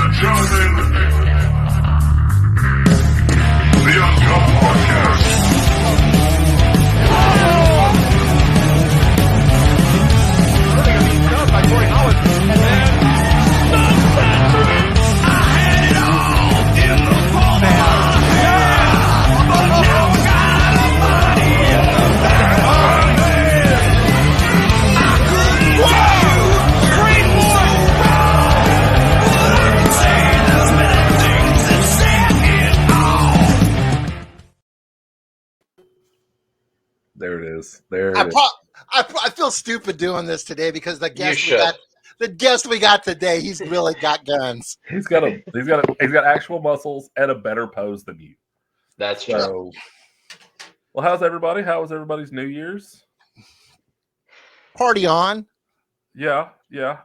and gentlemen, the Uncutt Podcast. By Barry Horowitz, and I had it all in the palm of my hand, but now I got a body in the back of my head. I couldn't choose Great Boris Malenko, but I can say there's many things that said it all. There it is. There it is. I feel stupid doing this today because the guest we got today, he's really got guns. He's got actual muscles and a better pose than you. That's true. So, well, how's everybody? How was everybody's New Year's? Party on. Yeah.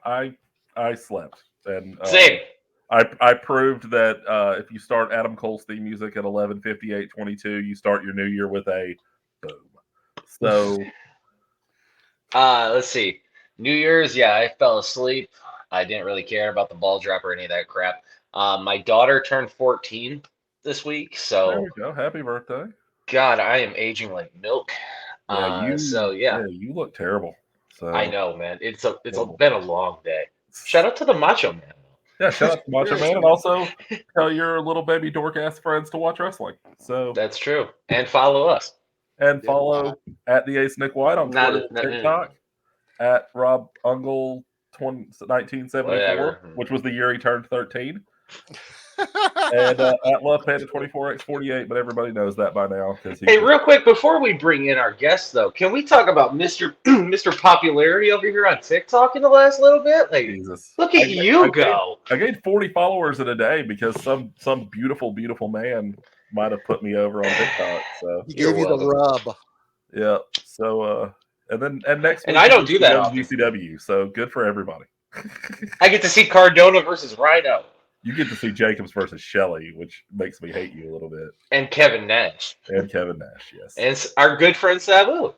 I slept and Same. I proved that if you start Adam Cole's theme music at 11:58:22, you start your new year with a boom. So. Let's see. New Year's, I fell asleep. I didn't really care about the ball drop or any of that crap. My daughter turned 14 this week, so There we go. Happy birthday. God, I am aging like milk. You look terrible. So I know, man. It's been a long day. Shout out to the Macho Man. Yeah, shout out to Macho Man, and also tell your little baby dork ass friends to watch wresling. So That's true. And follow us. and follow at the Ace Nick White on Twitter, TikTok, at Rob Ungle 1974, Whatever. which was the year he turned 13, and at Love Panda 24x48. But everybody knows that by now. Hey, real quick before we bring in our guests, though, can we talk about Mr. Mr. Popularity over here on TikTok in the last little bit? Like, Jesus, look at you go! I gained 40 followers in a day because some beautiful man might have put me over on TikTok. So He gave you the rub. yeah. So and next week I don't do that often. GCW. So good for everybody. I get to see Cardona versus Rhino. You get to see Jacobs versus Shelley, which makes me hate you a little bit. And Kevin Nash. And Kevin Nash, yes. And our good friend Sabu.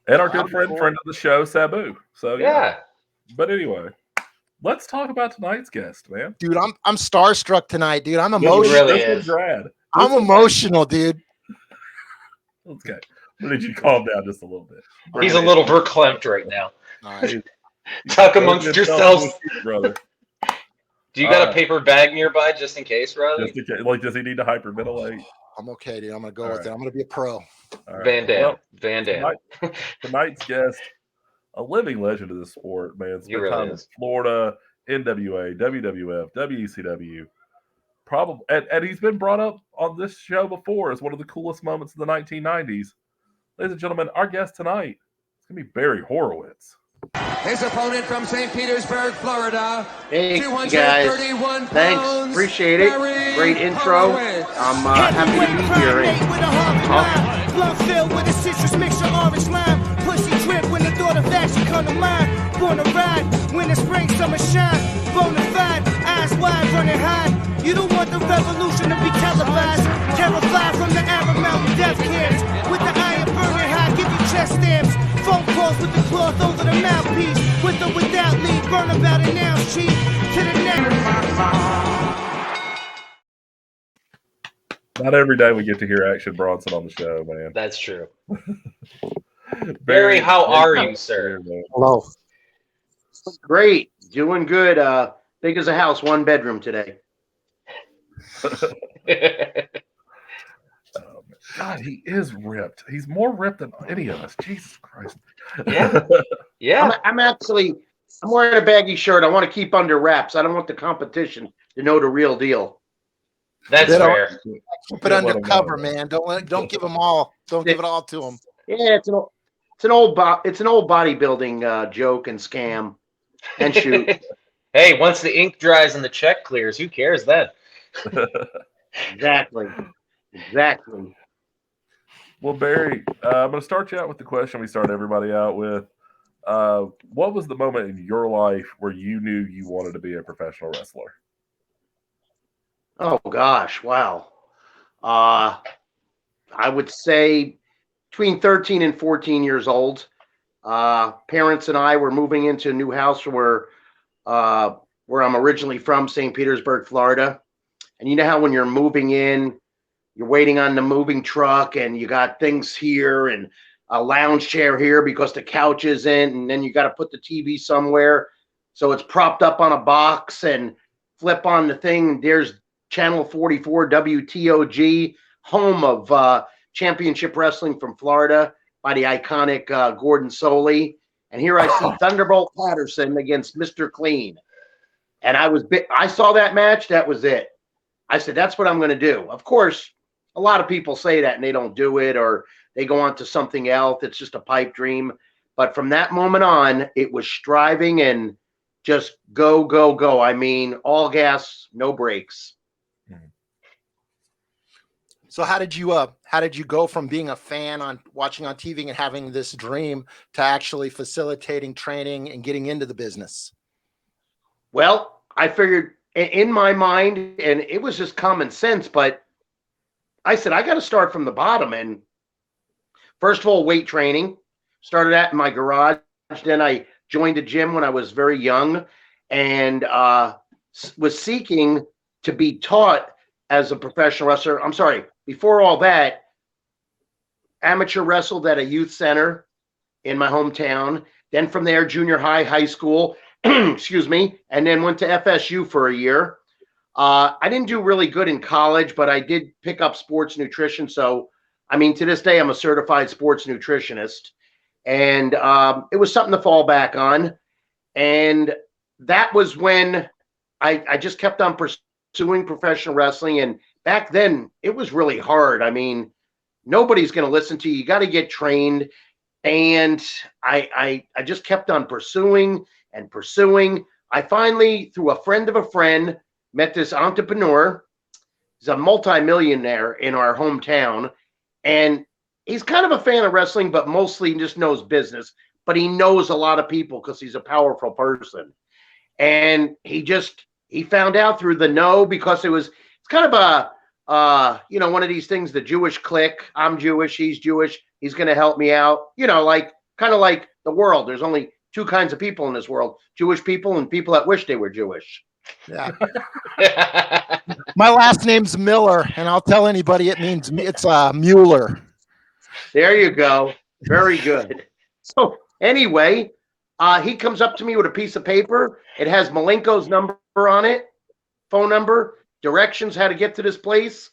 And our good friend of the show, Sabu. So Yeah. But anyway, let's talk about tonight's guest, man. Dude, I'm starstruck tonight, dude. I'm He emotional. really This is. was rad. I'm emotional, dude. Okay. We need you to calm down just a little bit. He's a little verklempt right now. All right. Talk amongst yourselves. Brother. Do you got a paper bag nearby just in case, brother? Just in case, like, does he need to hyperventilate? I'm okay, dude. I'm gonna go All with right. it. I'm gonna be a pro. All right. Van Dam. Well, Van Dam. tonight's guest, a living legend of the sport, man. He Spent really time in is. Florida, NWA, WWF, WCW. Probably, and he's been brought up on this show before as one of the coolest moments of the 1990s. Ladies and gentlemen, our guest tonight is going to be Barry Horowitz. His opponent from St. Petersburg, Florida. Hey, you guys. 231 Thanks. pounds, Appreciate it. Barry Great intro. Horowitz. I'm happy to be here. Blood filled with a citrus mixture, orange lime. Pussy drip when the thought of action come to mind. Born to ride, winter, spring, summer shine. Bonafide, eyes wide, running high. You don't want the revolution to be televised. Terrified from the Arab Mountain death camps. With the iron burning high, give you chest stamps. Phone calls with the cloth over the mouthpiece. With or without lead, burn about an ounce cheap. To the neck. Not every day we get to hear Action Bronson on the show, man. That's true. Barry, how are you, sir? Hello. Great. Doing good. Big as a house, one bedroom today. God, he is ripped. He's more ripped than any of us. Jesus Christ. Yeah. I'm wearing a baggy shirt. I want to keep under wraps. I don't want the competition to know the real deal. That's They don't- fair. Keep it undercover, man. Don't give them all. Don't give it all to them. Yeah, it's an old bodybuilding joke and scam and shoot. Hey, once the ink dries and the check clears, who cares then? Exactly. Well, Barry, I'm going to start you out with the question we start everybody out with. What was the moment in your life where you knew you wanted to be a professional wrestler? Oh gosh, wow. I would say between 13 and 14 years old. Parents and I were moving into a new house where where I'm originally from, St. Petersburg, Florida. And you know how when you're moving in, you're waiting on the moving truck and you got things here and a lounge chair here because the couch isn't, and then you got to put the TV somewhere. So it's propped up on a box and flip on the thing. There's Channel 44 WTOG, home of Championship Wrestling from Florida by the iconic Gordon Soley. And here I see Thunderbolt Patterson against Mr. Clean. And I saw that match. That was it. I said, that's what I'm going to do. Of course, a lot of people say that and they don't do it, or they go on to something else. It's just a pipe dream. But from that moment on, it was striving and just go, go, go. I mean, all gas, no brakes. So how did you go from being a fan on watching on TV and having this dream to actually facilitating training and getting into the business? Well, I figured in my mind, and it was just common sense, but I said, I got to start from the bottom. And first of all, weight training. Started that in my garage. Then I joined a gym when I was very young and was seeking to be taught as a professional wrestler. I'm sorry, before all that, amateur wrestled at a youth center in my hometown. Then from there, junior high, high school, excuse me, and then went to FSU for a year. I didn't do really good in college, but I did pick up sports nutrition. So, I mean, to this day, I'm a certified sports nutritionist. And it was something to fall back on. And that was when I just kept on pursuing professional wrestling. And back then, it was really hard. I mean, nobody's going to listen to you. You got to get trained. And I just kept on pursuing and pursuing. I finally, through a friend of a friend, met this entrepreneur. He's a multimillionaire in our hometown. And he's kind of a fan of wrestling, but mostly just knows business. But he knows a lot of people because he's a powerful person. And he found out through the know, because it's kind of one of these things, the Jewish clique. I'm Jewish, he's Jewish, he's going to help me out. Kind of like the world. There's only two kinds of people in this world: Jewish people and people that wish they were Jewish. Yeah. My last name's Miller, and I'll tell anybody it's Mueller. There you go. Very good. So anyway, he comes up to me with a piece of paper. It has Malenko's number on it, phone number, directions how to get to this place.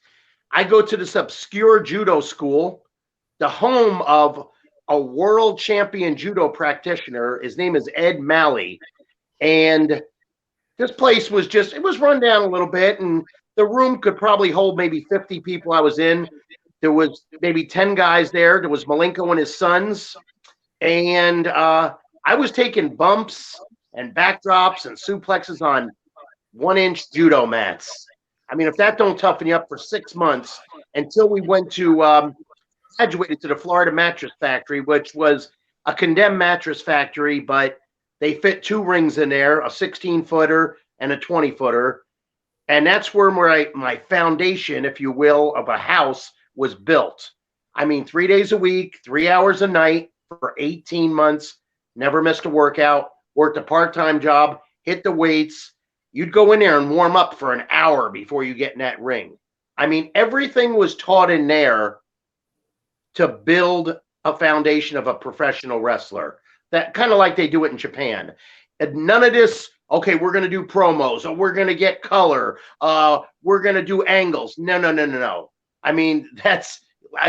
I go to this obscure judo school, the home of a world champion judo practitioner. His name is Ed Malley. And this place was it was run down a little bit, and the room could probably hold maybe 50 people. I was in. There was maybe 10 guys there. There was Malenko and his sons. And I was taking bumps and backdrops and suplexes on 1-inch judo mats. I mean, if that don't toughen you up for 6 months, until we went to graduated to the Florida Mattress Factory, which was a condemned mattress factory, but they fit 2 rings in there, a 16-footer and a 20-footer. And that's where my foundation, if you will, of a house was built. I mean, 3 days a week, 3 hours a night for 18 months, never missed a workout, worked a part-time job, hit the weights. You'd go in there and warm up for an hour before you get in that ring. I mean, everything was taught in there to build a foundation of a professional wrestler. That kind of like they do it in Japan. And none of this, okay, we're going to do promos, or we're going to get color, we're going to do angles. No. I mean,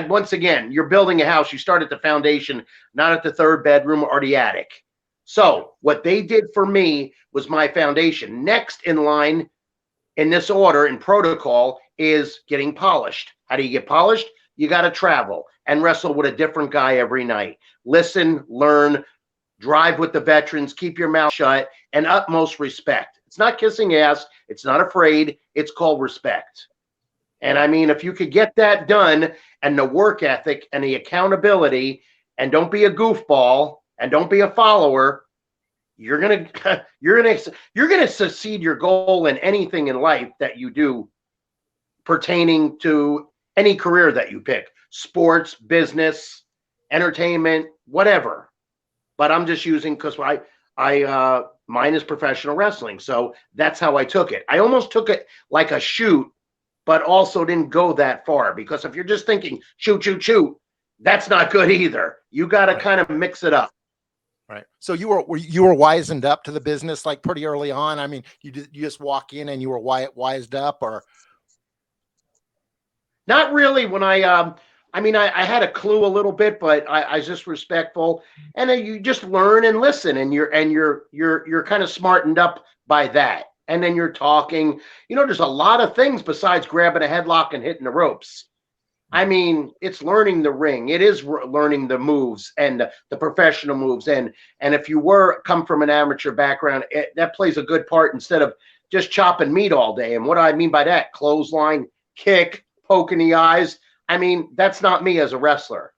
once again, you're building a house. You start at the foundation, not at the 3rd bedroom or the attic. So what they did for me was my foundation. Next in line in this order and protocol is getting polished. How do you get polished? You got to travel and wrestle with a different guy every night. Listen, learn, drive with the veterans, keep your mouth shut, and utmost respect. It's not kissing ass. It's not afraid. It's called respect. And I mean, if you could get that done, and the work ethic and the accountability, and don't be a goofball and don't be a follower, you're gonna succeed your goal in anything in life that you do pertaining to any career that you pick: sports, business, entertainment, whatever. But I'm just using, because mine is professional wrestling. So that's how I took it. I almost took it like a shoot, but also didn't go that far, because if you're just thinking shoot, shoot, shoot, that's not good either. You got to kind of mix it up. Right. So you were wizened up to the business like pretty early on. I mean, you just walk in and you were wised up, or not really. When I had a clue a little bit, but I was just respectful, and then you just learn and listen, and you're kind of smartened up by that. And then you're talking. There's a lot of things besides grabbing a headlock and hitting the ropes. I mean, it's learning the ring. It is learning the moves and the professional moves. And if you come from an amateur background, that plays a good part instead of just chopping meat all day. And what do I mean by that? Clothesline, kick, poke in the eyes. I mean, that's not me as a wrestler.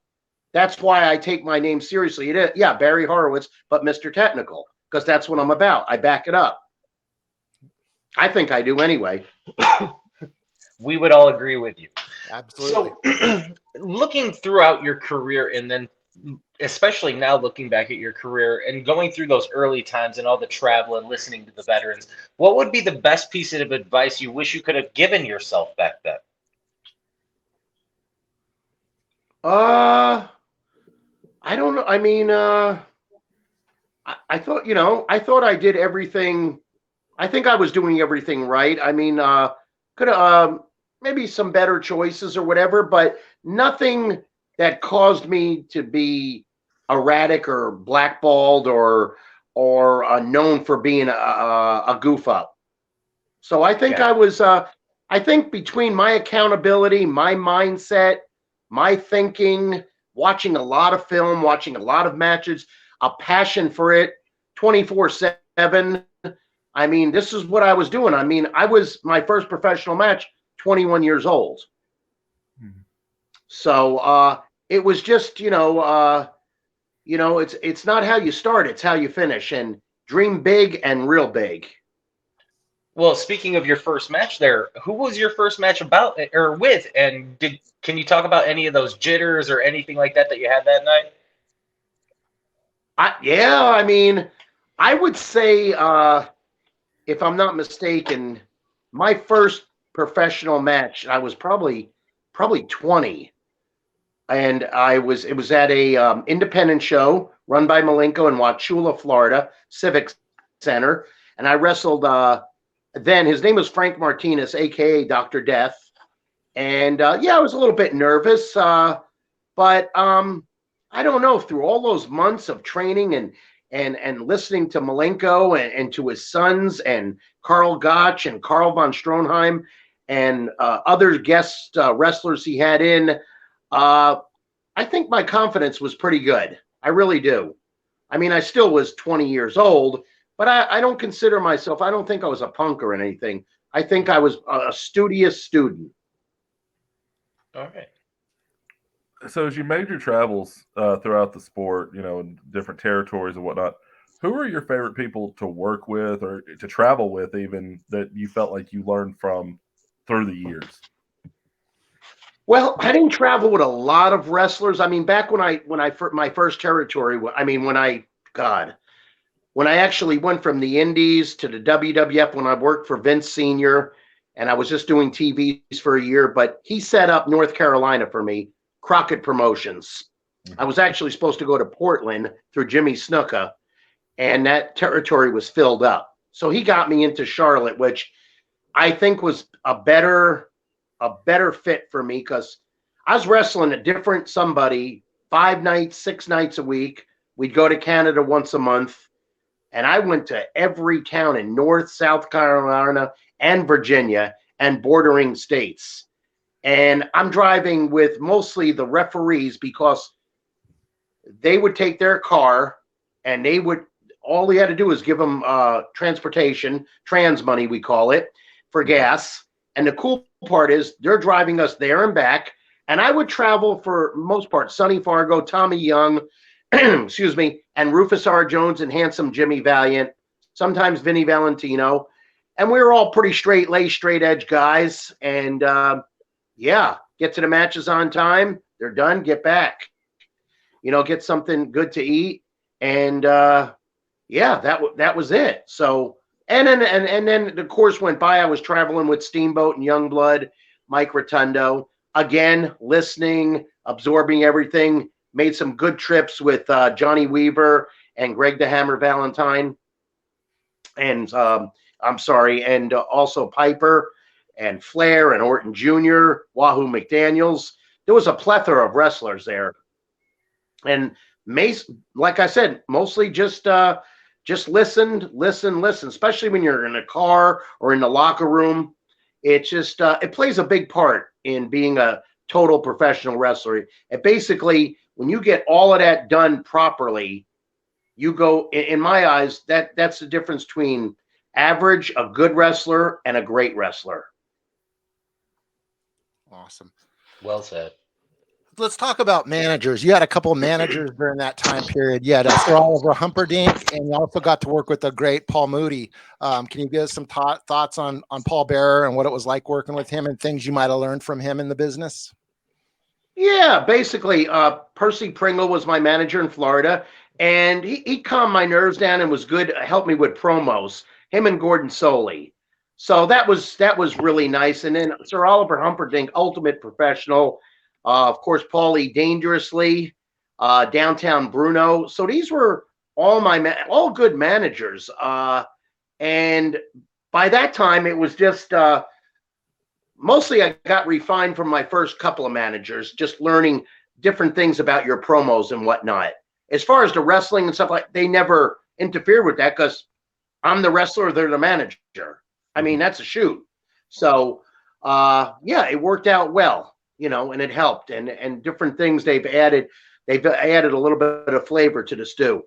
That's why I take my name seriously. It is, yeah, Barry Horowitz, but Mr. Technical, because that's what I'm about. I back it up. I think I do anyway. We would all agree with you. absolutely. So, looking throughout your career, and then especially now looking back at your career and going through those early times and all the travel and listening to the veterans, what would be the best piece of advice you wish you could have given yourself back then? I don't know. I mean, I thought, I thought I did everything. I think I was doing everything right. I mean, could have maybe some better choices or whatever, but nothing that caused me to be erratic or blackballed or known for being a goof up. So I think I was. I think between my accountability, my mindset, my thinking, watching a lot of film, watching a lot of matches, a passion for it, 24/7. I mean, this is what I was doing. I mean, I was my first professional match 21 years old. Mm-hmm. So it was just, it's not how you start, it's how you finish, and dream big and real big. Well, speaking of your first match there, who was your first match about or with? And can you talk about any of those jitters or anything like that you had that night? I mean, I would say, if I'm not mistaken, my first professional match, I was probably 20, and it was at a independent show run by Malenko in Wauchula, Florida, Civic Center, and I wrestled. Then his name was Frank Martinez, aka Dr. Death, and I was a little bit nervous, but I don't know. Through all those months of training and listening to Malenko and to his sons and Karl Gotch and Karl von Stronheim and other guest wrestlers he had in, I think my confidence was pretty good. I really do. I mean, I still was 20 years old, but I don't consider myself, I don't think I was a punk or anything. I think I was a studious student. All right. So as you made your travels throughout the sport, in different territories and whatnot, who are your favorite people to work with or to travel with, even that you felt like you learned from through the years? Well, I didn't travel with a lot of wrestlers. I mean, back when my first territory, when I actually went from the Indies to the WWF, when I worked for Vince Sr., and I was just doing TVs for a year, but he set up North Carolina for me, Crockett Promotions. I was actually supposed to go to Portland through Jimmy Snuka, and that territory was filled up. So he got me into Charlotte, which I think was a better fit for me, because I was wrestling a different somebody 5 nights, 6 nights a week. We'd go to Canada once a month, and I went to every town in North, South Carolina, and Virginia, and bordering states. And I'm driving with mostly the referees, because they would take their car and all we had to do was give them transportation, trans money, we call it, for gas. And the cool part is they're driving us there and back. And I would travel for most part, Sonny Fargo, Tommy Young, excuse me, and Rufus R. Jones and handsome Jimmy Valiant, sometimes Vinny Valentino. And we were all pretty straight-laced, straight-edge guys. And get to the matches on time. They're done. Get back. Get something good to eat. And, yeah, that was it. So and then the course went by. I was traveling with Steamboat and Youngblood, Mike Rotundo. Again, listening, absorbing everything. Made some good trips with Johnny Weaver and Greg the Hammer Valentine, and I'm sorry, and also Piper and Flair and Orton Jr., Wahoo McDaniels. There was a plethora of wrestlers there, and Mace, like I said, mostly just listen, especially when you're in a car or in the locker room. It just it plays a big part in being a total professional wrestler. And basically, when you get all of that done properly, you go, in my eyes, that's the difference between average, a good wrestler, and a great wrestler. Awesome. Well said. Let's talk about managers. You had a couple of managers during that time period. You had Sir Oliver Humperdinck, and you also got to work with the great Paul Moody. Can you give us some thoughts on Paul Bearer and what it was like working with him and things you might have learned from him in the business? Yeah, basically, Percy Pringle was my manager in Florida, and he calmed my nerves down and was good, helped me with promos, him and Gordon Soley. So that was really nice. And then Sir Oliver Humperdinck, ultimate professional. Of course, Paulie Dangerously, Downtown Bruno. So these were all all good managers. And by that time, it was just mostly I got refined from my first couple of managers, just learning different things about your promos and whatnot. As far as the wrestling and stuff they never interfered with that because I'm the wrestler, they're the manager. I mean, that's a shoot. So, yeah, it worked out well. And it helped, and different things they've added a little bit of flavor to the stew.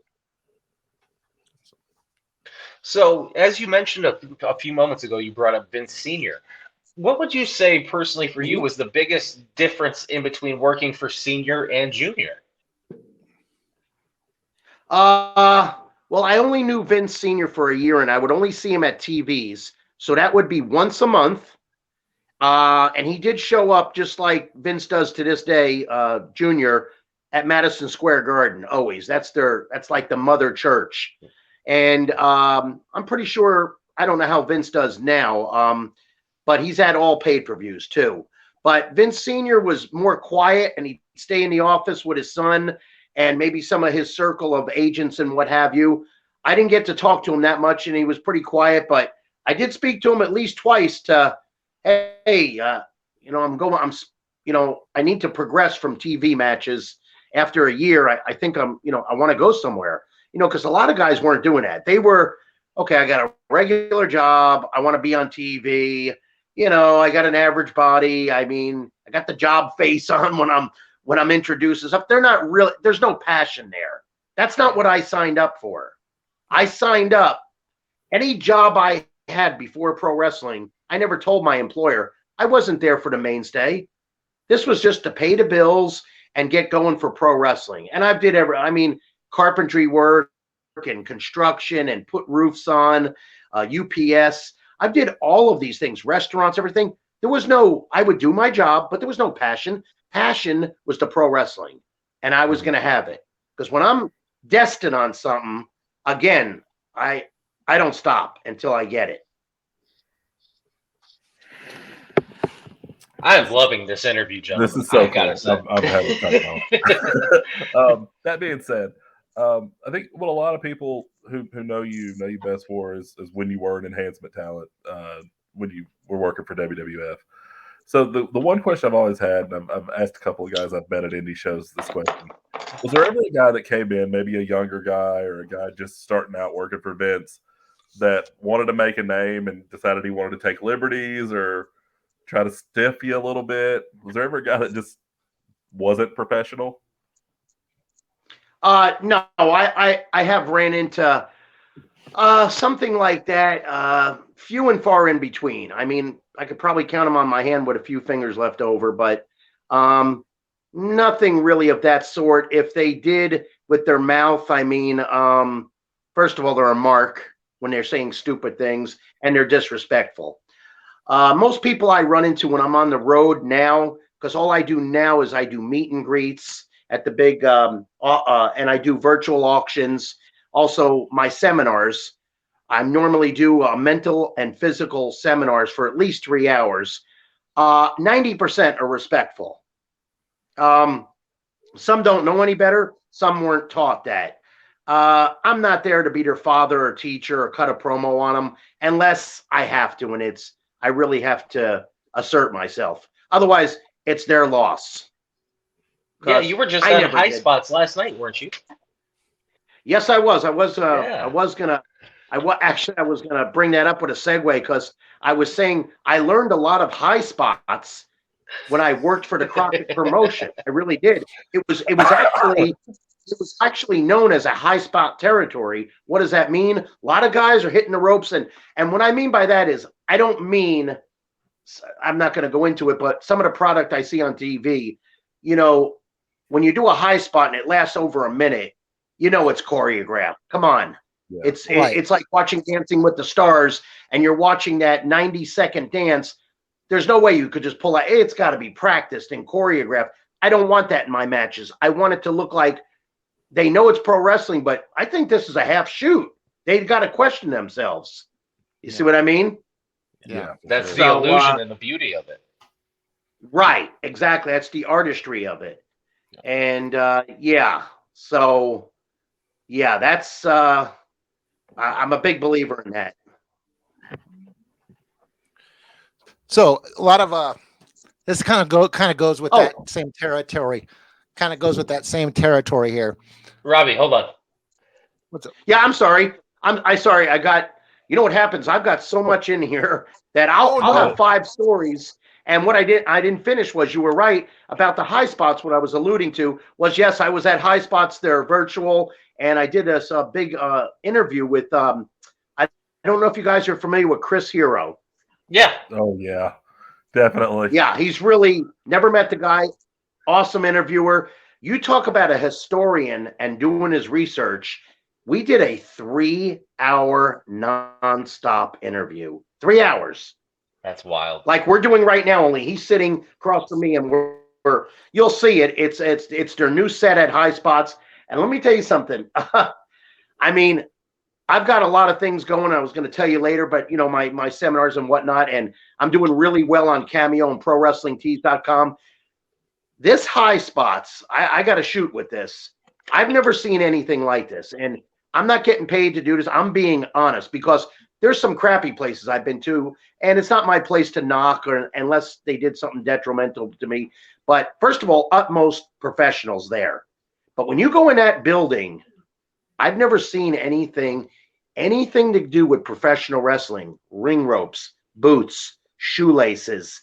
So, as you mentioned a few moments ago, you brought up Vince Sr. What would you say personally for you was the biggest difference in between working for Senior and Junior? Well, I only knew Vince Sr. for a year, and I would only see him at TVs, so that would be once a month. And he did show up just like Vince does to this day, Junior, at Madison Square Garden. Always. That's like the mother church. And I'm pretty sure, I don't know how Vince does now, but he's had all pay-per-views too. But Vince Sr. was more quiet, and he'd stay in the office with his son and maybe some of his circle of agents and what have you. I didn't get to talk to him that much, and he was pretty quiet, but I did speak to him at least twice to, hey, I need to progress from TV matches after a year. I think I want to go somewhere, because a lot of guys weren't doing that. They were, okay, I got a regular job. I want to be on TV. I got an average body. I mean, I got the job face on when I'm introduced and stuff. They're not really, there's no passion there. That's not what I signed up for. I signed up, any job I had before pro wrestling, I never told my employer I wasn't there for the mainstay. This was just to pay the bills and get going for pro wrestling. And I did carpentry work and construction and put roofs on, UPS. I did all of these things, restaurants, everything. I would do my job, but there was no passion. Passion was the pro wrestling, and I was going to have it. Because when I'm destined on something, again, I don't stop until I get it. I'm loving this interview, gentlemen. This is so cool. I'm having fun. That being said, I think what a lot of people who know you best for is when you were an enhancement talent, when you were working for WWF. So the one question I've always had, and I've asked a couple of guys I've met at Indy shows this question: was there ever a guy that came in, maybe a younger guy or a guy just starting out working for Vince, that wanted to make a name and decided he wanted to take liberties or try to stiff you a little bit? Was there ever a guy that just wasn't professional? No, I have ran into something like that. Few and far in between. I mean, I could probably count them on my hand with a few fingers left over, but nothing really of that sort. If they did with their mouth, I mean, first of all, they're a mark when they're saying stupid things, and they're disrespectful. Most people I run into when I'm on the road now, because all I do now is I do meet and greets at the big, and I do virtual auctions. also my seminars. I normally do mental and physical seminars for at least 3 hours. 90% are respectful. Some don't know any better. Some weren't taught that. I'm not there to be their father or teacher or cut a promo on them unless I have to, and I really have to assert myself. Otherwise, it's their loss. Yeah, you were just I on never high did. spots last night, weren't you? Yes, I was. I was Yeah. gonna bring that up with a segue because I was saying I learned a lot of high spots when I worked for the Crockett promotion. I really did. It was actually known as a high spot territory. What does that mean? A lot of guys are hitting the ropes, and what I mean by that is I don't mean, I'm not going to go into it, but some of the product I see on TV, you know, when you do a high spot and it lasts over a minute, you know it's choreographed. Come on. Yeah. It's like watching Dancing with the Stars, and you're watching that 90-second dance. There's no way you could just pull out. It's got to be practiced and choreographed. I don't want that in my matches. I want it to look like they know it's pro wrestling, but I think this is a half shoot. They've got to question themselves. You see what I mean? Yeah. That's the So, illusion and the beauty of it. Right. Exactly. That's the artistry of it. And so that's I'm a big believer in that. So a lot of this kind of goes with that same territory. Kind of goes with that same territory here. Robbie, hold on. What's up? Yeah, I'm sorry. I'm sorry. You know what happens? I've got so much in here that I'll have 5 stories. And what I didn't finish was, you were right about the high spots. What I was alluding to was, yes, I was at high spots. They're virtual, and I did this big interview with. I don't know if you guys are familiar with Chris Hero. Yeah. Oh yeah, definitely. Yeah, he's really never met the guy. Awesome interviewer. You talk about a historian and doing his research. We did a 3-hour nonstop interview. 3 hours. That's wild. Like we're doing right now, only he's sitting across from me, and we're you'll see it. It's their new set at High Spots. And let me tell you something. I mean, I've got a lot of things going. I was going to tell you later, but you know, my seminars and whatnot, and I'm doing really well on Cameo and ProWrestlingTees.com. This High Spots, I got to shoot with this. I've never seen anything like this, and I'm not getting paid to do this. I'm being honest, because there's some crappy places I've been to, and it's not my place to knock, or unless they did something detrimental to me. But first of all, utmost professionals there. But when you go in that building, I've never seen anything to do with professional wrestling: ring ropes, boots, shoelaces,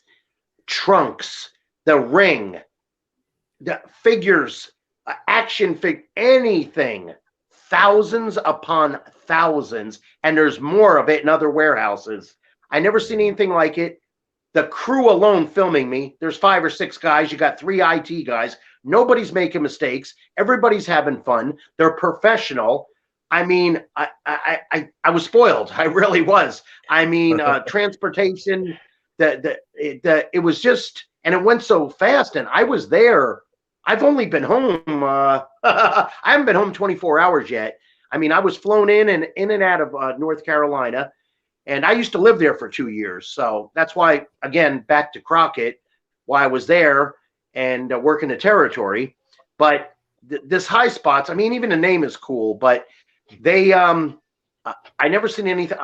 trunks, the ring, the figures, action figure, anything. Thousands upon thousands, and there's more of it in other warehouses. I never seen anything like it. The crew alone filming me, there's 5 or 6 guys. You got 3 IT guys. Nobody's making mistakes. Everybody's having fun. They're professional. I mean, I was spoiled. I really was. I mean, transportation, it was just, and it went so fast, and I was there. I've only been home. I haven't been home 24 hours yet. I mean, I was flown in and out of North Carolina, and I used to live there for 2 years. So that's why, again, back to Crockett, why I was there and working the territory. But this High Spots, I mean, even the name is cool, but they, I never seen anything,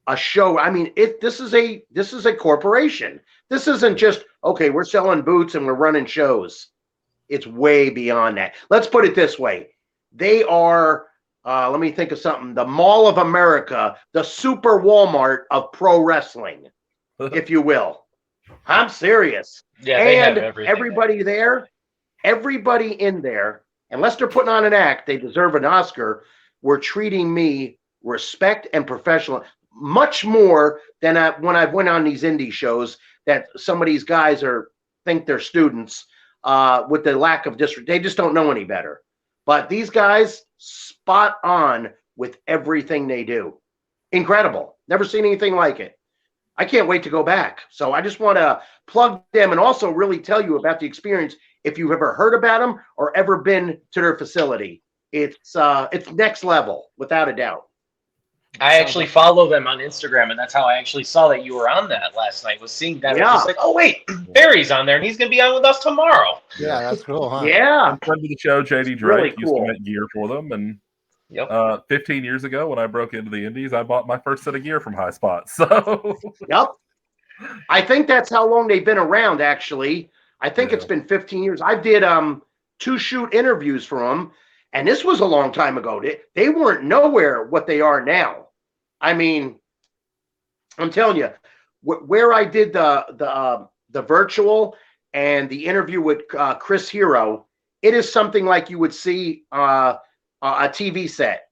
a show. I mean, this is a corporation. This isn't just, okay, we're selling boots and we're running shows. It's way beyond that. Let's put it this way. They are, let me think of something, the Mall of America, the super Walmart of pro wrestling, if you will. I'm serious. Yeah, they have and everything. Everybody in there, unless they're putting on an act, they deserve an Oscar, were treating me respect and professional, much more than when I went on these indie shows that some of these guys think they're students. With the lack of disrespect, they just don't know any better. But these guys, spot on with everything they do. Incredible. Never seen anything like it. I can't wait to go back. So I just want to plug them and also really tell you about the experience if you've ever heard about them or ever been to their facility. it's next level without a doubt. I actually follow them on Instagram, and that's how I actually saw that you were on that last night. Was seeing that, Yeah. I was just like, oh wait, Barry's on there, and he's gonna be on with us tomorrow. Yeah, that's cool, huh? Yeah, And friend of the show, JD Drake, really used cool. to make gear for them. And Yep. 15 years ago, when I broke into the Indies, I bought my first set of gear from High Spot. So, Yep. I think that's how long they've been around, actually. I think it's been 15 years. I did 2 shoot interviews for them, and this was a long time ago. They weren't nowhere what they are now. I mean, I'm telling you, where I did the virtual and the interview with Chris Hero, it is something like you would see a TV set.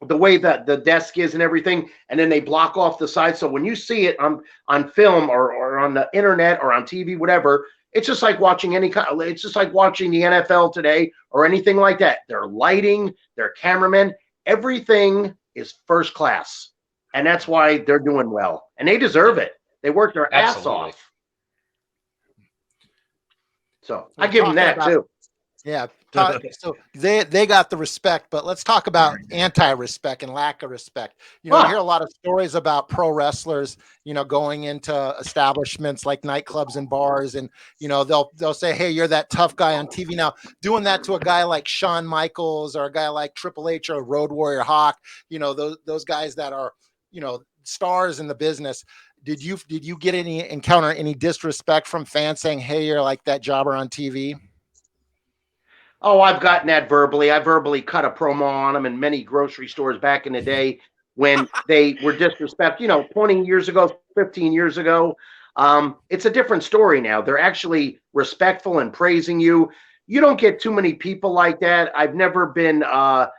The way that the desk is and everything, and then they block off the side. So when you see it on film or on the internet or on TV, whatever, it's just like watching it's just like watching the NFL today or anything like that. Their lighting, their cameramen, everything is first class. And that's why they're doing well. And they deserve it. They work their ass off. So I give them that too. Yeah. So they got the respect, but let's talk about anti-respect and lack of respect. You know, you hear a lot of stories about pro wrestlers, you know, going into establishments like nightclubs and bars, and you know, they'll say, "Hey, you're that tough guy on TV." Now, doing that to a guy like Shawn Michaels or a guy like Triple H or Road Warrior Hawk, you know, those guys that are, you know, stars in the business. Did you encounter any disrespect from fans saying, "Hey, you're like that jobber on TV"? Oh, I've gotten that verbally. I verbally cut a promo on them in many grocery stores back in the day when they were disrespectful, you know, 20 years ago, 15 years ago. It's a different story now. They're actually respectful and praising you. You don't get too many people like that. I've never been, I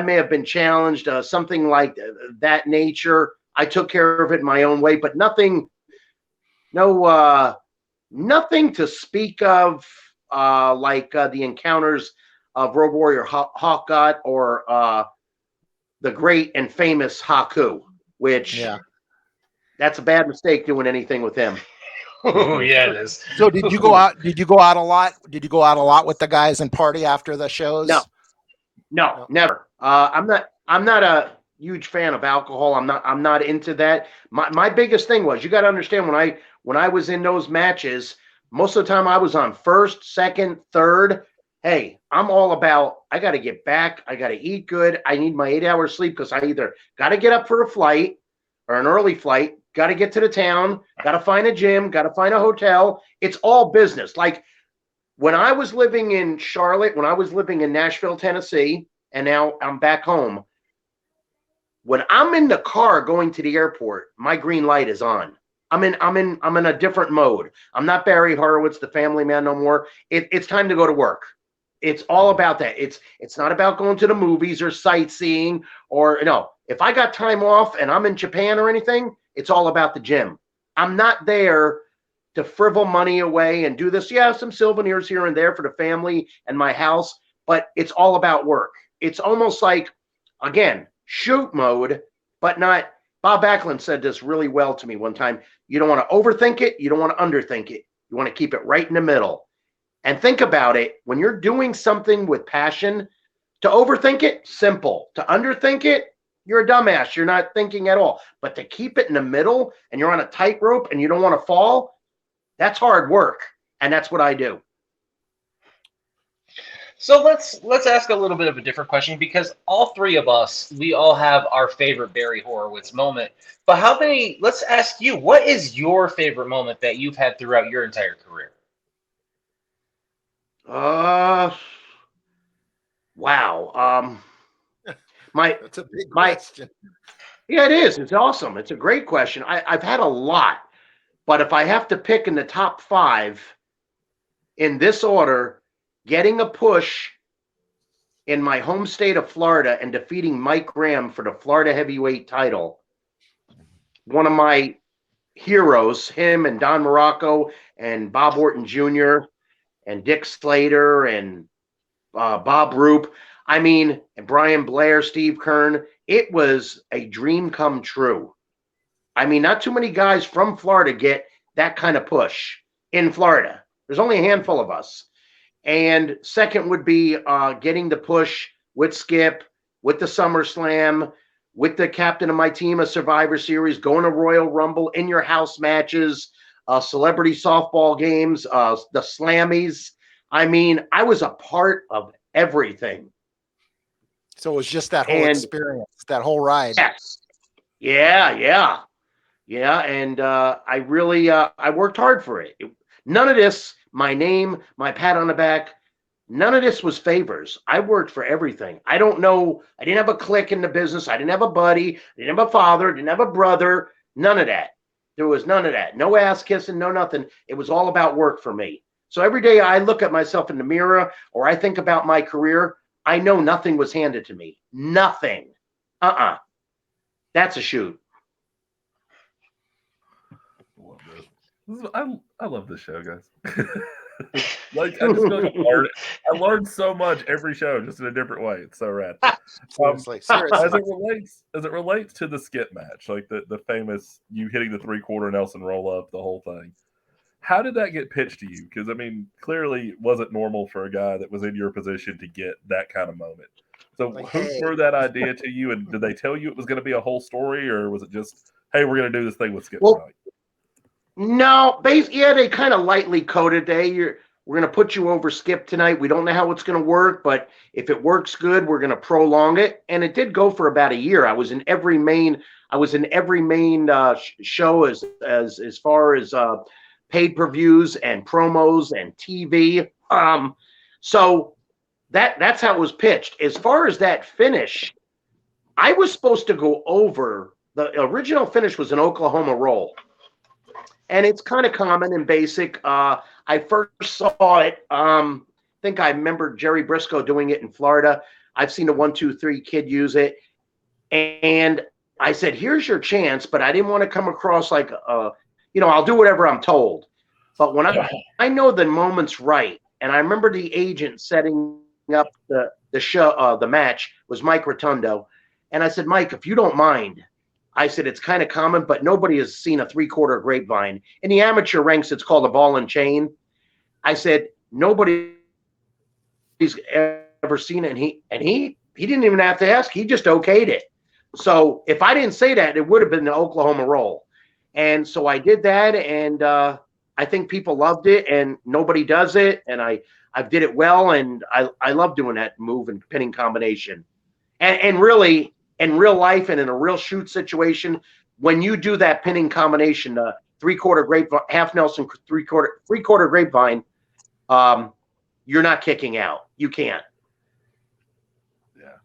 may have been challenged, something like that nature. I took care of it in my own way, but nothing to speak of. Like the encounters of Road Warrior Hawk or the great and famous Haku, which that's a bad mistake doing anything with him. Oh yeah, it is. So did you go out? Did you go out a lot? Did you go out a lot with the guys and party after the shows? No, never. I'm not a huge fan of alcohol. I'm not into that. My biggest thing was, you got to understand, when I was in those matches, most of the time I was on first, second, third. Hey, I'm all about, I got to get back. I got to eat good. I need my 8 hours sleep because I either got to get up for a flight or an early flight, got to get to the town, got to find a gym, got to find a hotel. It's all business. Like when I was living in Charlotte, when I was living in Nashville, Tennessee, and now I'm back home, when I'm in the car going to the airport, my green light is on. I'm in a different mode. I'm not Barry Horowitz, the family man, no more. It's time to go to work. It's all about that. It's not about going to the movies or sightseeing or no. If I got time off and I'm in Japan or anything, it's all about the gym. I'm not there to frivol money away and do this. Yeah, some souvenirs here and there for the family and my house, but it's all about work. It's almost like, again, shoot mode, but not. Bob Backlund said this really well to me one time. You don't want to overthink it. You don't want to underthink it. You want to keep it right in the middle. And think about it. When you're doing something with passion, to overthink it, simple. To underthink it, you're a dumbass. You're not thinking at all. But to keep it in the middle and you're on a tightrope and you don't want to fall, that's hard work. And that's what I do. So let's ask a little bit of a different question, because all three of us, we all have our favorite Barry Horowitz moment. But let's ask you, what is your favorite moment that you've had throughout your entire career? Wow. That's a big question. Yeah, it is. It's awesome. It's a great question. I've had a lot, but if I have to pick in the top 5 in this order, getting a push in my home state of Florida and defeating Mike Graham for the Florida heavyweight title. One of my heroes, him and Don Morocco and Bob Orton Jr. and Dick Slater and Bob Roop. I mean, and Brian Blair, Steve Kern. It was a dream come true. I mean, not too many guys from Florida get that kind of push in Florida. There's only a handful of us. And second would be getting the push with Skip, with the SummerSlam, with the captain of my team, a Survivor Series, going to Royal Rumble, in your house matches, celebrity softball games, the Slammies. I mean, I was a part of everything. So it was just that whole And- experience, that whole ride. Yes. Yeah. And I really, I worked hard for it. None of this, my name, my pat on the back, none of this was favors. I worked for everything. I don't know. I didn't have a clique in the business. I didn't have a buddy. I didn't have a father. I didn't have a brother. None of that. There was none of that. No ass kissing, no nothing. It was all about work for me. So every day I look at myself in the mirror or I think about my career, I know nothing was handed to me. Nothing. That's a shoot. I love this show, guys. Like I just feel like I learned so much every show, just in a different way. It's so rad. Seriously. As it relates to the skip match, like the famous you hitting the 3/4 Nelson roll up, the whole thing. How did that get pitched to you? Because I mean, clearly it wasn't normal for a guy that was in your position to get that kind of moment. So who threw that idea to you, and did they tell you it was going to be a whole story, or was it just, hey, we're going to do this thing with Skip tonight? No, they kind of lightly coded. We're going to put you over Skip tonight. We don't know how it's going to work, but if it works good, we're going to prolong it. And it did go for about a year. I was in every main show as far as paid per views and promos and TV. So that's how it was pitched. As far as that finish, I was supposed to go over. The original finish was an Oklahoma roll. And it's kind of common and basic. I first saw it. I think I remember Jerry Briscoe doing it in Florida. I've seen a 1, 2, 3 kid use it. And I said, here's your chance. But I didn't want to come across like, I'll do whatever I'm told. But when I know the moment's right, and I remember the agent setting up the show, the match was Mike Rotundo. And I said, Mike, if you don't mind, I said, it's kind of common, but nobody has seen a 3/4 grapevine. In the amateur ranks, it's called a ball and chain. I said, nobody's ever seen it. And he didn't even have to ask. He just okayed it. So if I didn't say that, it would have been the Oklahoma roll. And so I did that. And I think people loved it, and nobody does it. And I did it well. And I love doing that move and pinning combination. And really, in real life and in a real shoot situation, when you do that pinning combination, 3/4 grapevine, half Nelson, 3/4 grapevine, you're not kicking out. You can't. Yeah.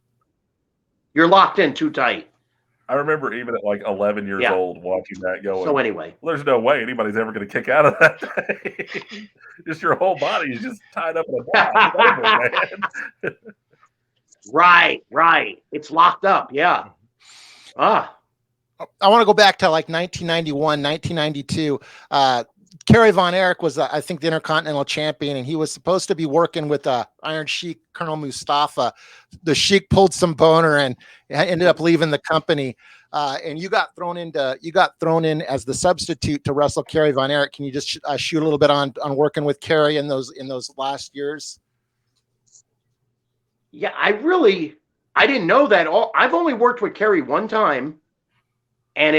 You're locked in too tight. I remember even at like 11 years old watching that going. So anyway. Well, there's no way anybody's ever going to kick out of that thing. Just your whole body is just tied up in a ball. It's over, man. Right. It's locked up. Yeah. I want to go back to like 1991, 1992. Kerry Von Erich was, I think, the Intercontinental Champion, and he was supposed to be working with Iron Sheik Colonel Mustafa. The Sheik pulled some boner and ended up leaving the company. And you got thrown in as the substitute to wrestle Kerry Von Erich. Can you just shoot a little bit on working with Kerry in those last years? Yeah, I didn't know that. I've only worked with Kerry one time, and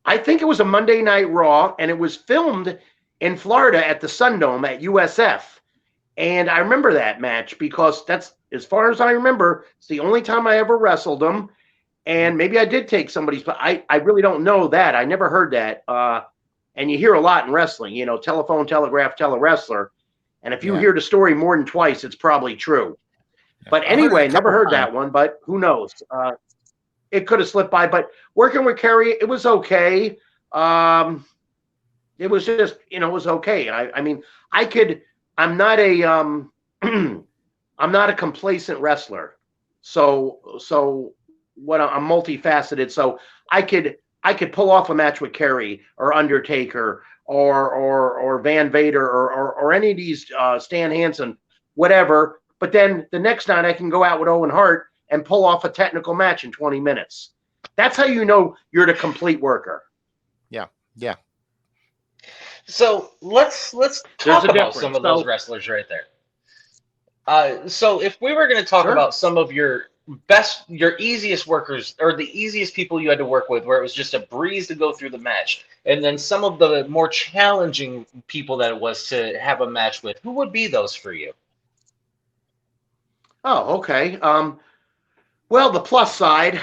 I think it was a Monday Night Raw, and it was filmed in Florida at the Sundome at USF. And I remember that match because that's, as far as I remember, it's the only time I ever wrestled him. And maybe I did take somebody's, but I really don't know that. I never heard that. And you hear a lot in wrestling, telephone, telegraph, tele-wrestler. And if you hear the story more than twice, it's probably true. But anyway, never heard that one, but who knows? It could have slipped by. But working with Kerry, it was okay. It was just, it was okay. I mean, I'm not a complacent wrestler. So what I'm multifaceted. So I could pull off a match with Kerry or Undertaker or Van Vader or any of these Stan Hansen, whatever. But then the next night I can go out with Owen Hart and pull off a technical match in 20 minutes. That's how you know you're the complete worker. Yeah. So let's There's talk a about difference. some of those So, wrestlers right there. So if we were going to talk sure. about some of your best, your easiest workers, or the easiest people you had to work with, where it was just a breeze to go through the match, and then some of the more challenging people that it was to have a match with, who would be those for you? Oh, okay. Well, the plus side,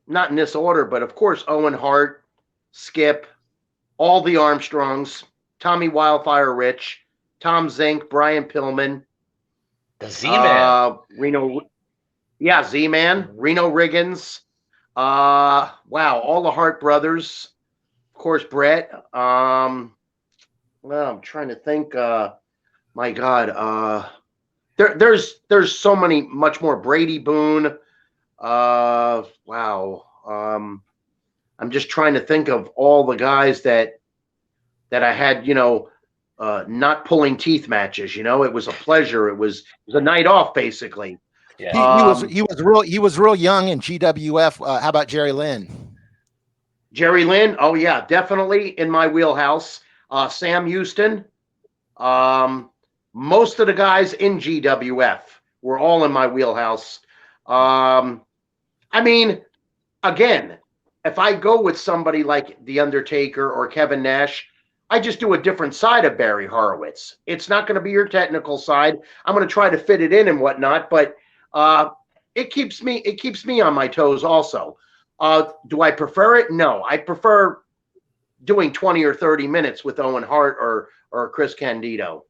not in this order, but of course, Owen Hart, Skip, all the Armstrongs, Tommy Wildfire Rich, Tom Zink, Brian Pillman, The Z-Man. Reno, Z-Man, Reno Riggins, wow, all the Hart brothers, of course, Brett. Well, I'm trying to think. My God, there's so many, much more. Brady Boone. Wow. I'm just trying to think of all the guys that I had, not pulling teeth matches. It was a pleasure. It was a night off, basically. Yeah. He was real young in GWF. How about Jerry Lynn? Jerry Lynn. Oh yeah, definitely in my wheelhouse. Sam Houston. Most of the guys in GWF were all in my wheelhouse. I mean, again, if I go with somebody like The Undertaker or Kevin Nash, I just do a different side of Barry Horowitz. It's not going to be your technical side. I'm going to try to fit it in and whatnot, but it keeps me on my toes also. Do I prefer it? No, I prefer doing 20 or 30 minutes with Owen Hart or Chris Candido.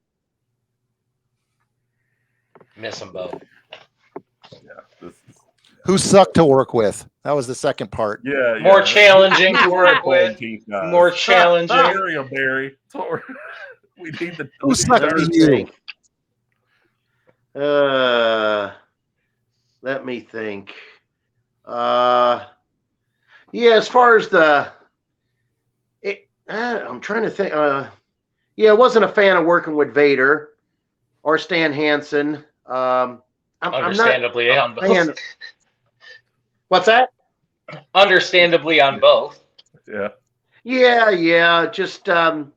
Miss them both. Yeah, Who sucked to work with? That was the second part. yeah. More challenging to We're work pulling with. teeth, guys. More challenging. Barry, Barry. We need the. Who sucked to you? Let me think. Yeah, as far as I'm trying to think. Yeah, I wasn't a fan of working with Vader or Stan Hansen. Understandably on both. What's that? Understandably on both. Yeah. Yeah. Just not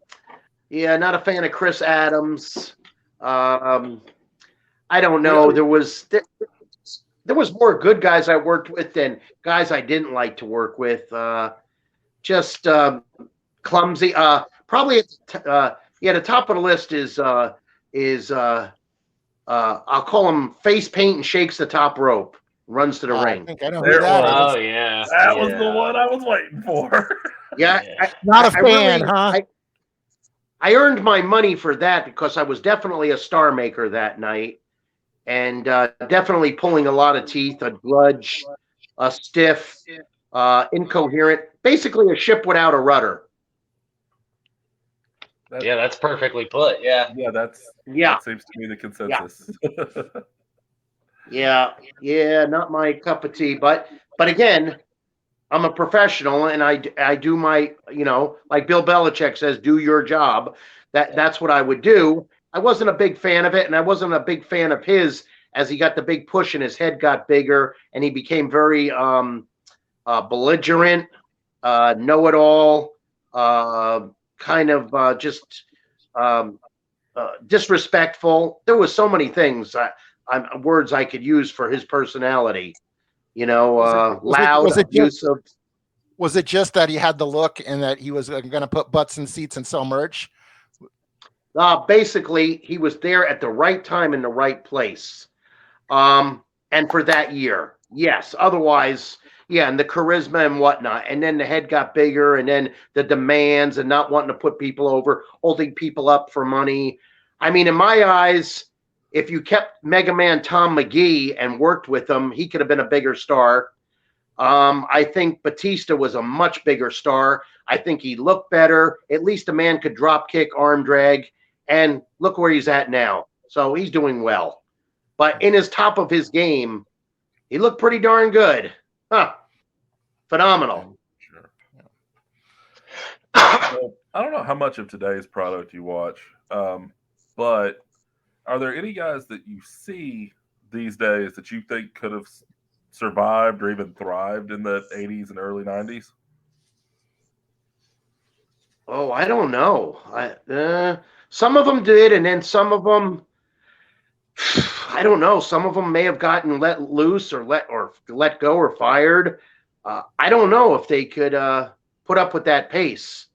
a fan of Chris Adams. I don't know. There was more good guys I worked with than guys I didn't like to work with. Just clumsy. Probably the top of the list is I'll call him face paint and shakes the top rope, runs to the ring. I think I know There who that is. Oh yeah. That was the one I was waiting for. Yeah, Not a fan, huh? I earned my money for that because I was definitely a star maker that night, and definitely pulling a lot of teeth, a grudge, a stiff, incoherent, basically a ship without a rudder. That's perfectly put. Yeah. That seems to be the consensus. Yeah, not my cup of tea. But again, I'm a professional, and I do my, like Bill Belichick says, do your job. That's what I would do. I wasn't a big fan of it, and I wasn't a big fan of his as he got the big push and his head got bigger, and he became very belligerent, know-it-all, kind of just disrespectful. There was so many things, words I could use for his personality. Loud, abusive. Was it just that he had the look and that he was going to put butts in seats and sell merch? Basically, he was there at the right time in the right place. And for that year, yes. Otherwise, and the charisma and whatnot. And then the head got bigger, and then the demands and not wanting to put people over, holding people up for money. I mean, in my eyes, if you kept Mega Man Tom McGee and worked with him, he could have been a bigger star. I think Batista was a much bigger star. I think he looked better. At least a man could drop kick, arm drag, and look where he's at now. So he's doing well. But in his top of his game, he looked pretty darn good. Phenomenal. Sure. I don't know how much of today's product you watch, but are there any guys that you see these days that you think could have survived or even thrived in the 80s and early 90s? Oh, I don't know. Some of them did, and then some of them, I don't know. Some of them may have gotten let loose or let go or fired. I don't know if they could put up with that pace.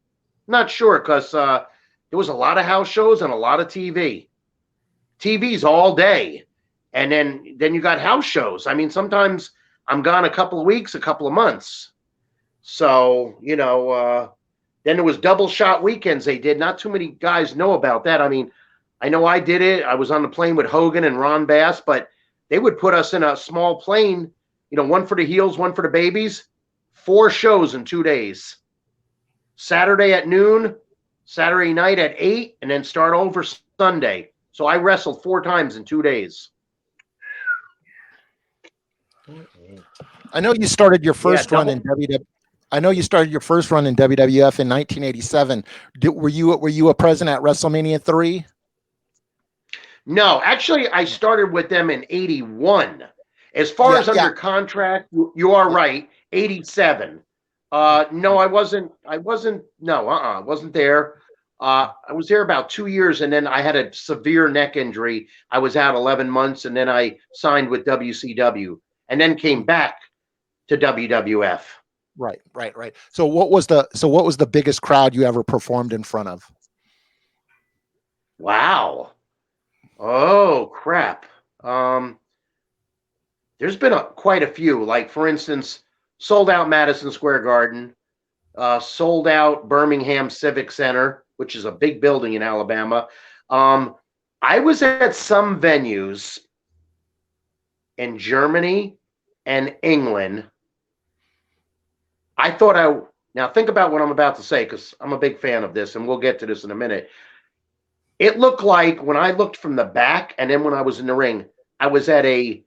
Not sure because there was a lot of house shows and a lot of TV. TV's all day, and then you got house shows. I mean, sometimes I'm gone a couple of weeks, a couple of months. So then there was double shot weekends they did. Not too many guys know about that. I mean, I know I did it. I was on the plane with Hogan and Ron Bass, but they would put us in a small plane, one for the heels, one for the babies, 4 shows in 2 days. Saturday at noon, Saturday night at 8, and then start over Sunday. So I wrestled 4 times in 2 days. I know you started your first run in WWF. I know you started your first run in WWF in 1987. Were you a president at WrestleMania 3? No, actually, I started with them in 81. As far as under contract, you are right. 87. No, I wasn't. I wasn't there. I was there about 2 years, and then I had a severe neck injury. I was out 11 months, and then I signed with WCW, and then came back to WWF. Right. So what was the biggest crowd you ever performed in front of? Wow. Oh crap. There's been quite a few. Like for instance, sold out Madison Square Garden, sold out Birmingham Civic Center, which is a big building in Alabama. I was at some venues in Germany and England. Now think about what I'm about to say, because I'm a big fan of this, and we'll get to this in a minute. It looked like when I looked from the back, and then when I was in the ring, I was at a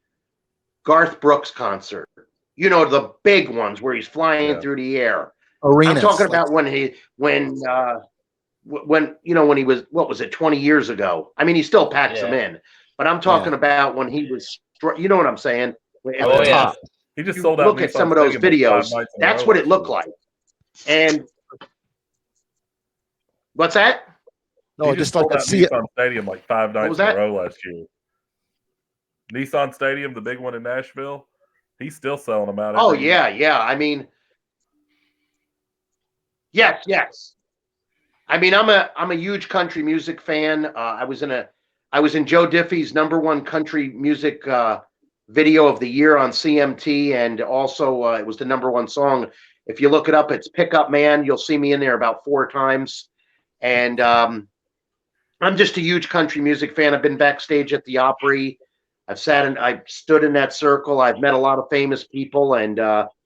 Garth Brooks concert. The big ones where he's flying through the air. Arenas, I'm talking about when he was, what was it, 20 years ago? I mean, he still packs them in, but I'm talking about when he was, you know what I'm saying? Top. He just sold out. Look at some of those videos. That's what it looked like. And what's that? No, just like Nissan Stadium like 5 nights in a row last year. Nissan Stadium, the big one in Nashville, he's still selling them out. Oh yeah. I mean, yes. I mean, I'm a huge country music fan. I was in Joe Diffie's #1 country music video of the year on CMT, and also it was the #1 song. If you look it up, it's Pickup Man. You'll see me in there about 4 times. And I'm just a huge country music fan. I've been backstage at the Opry. I stood in that circle. I've met a lot of famous people and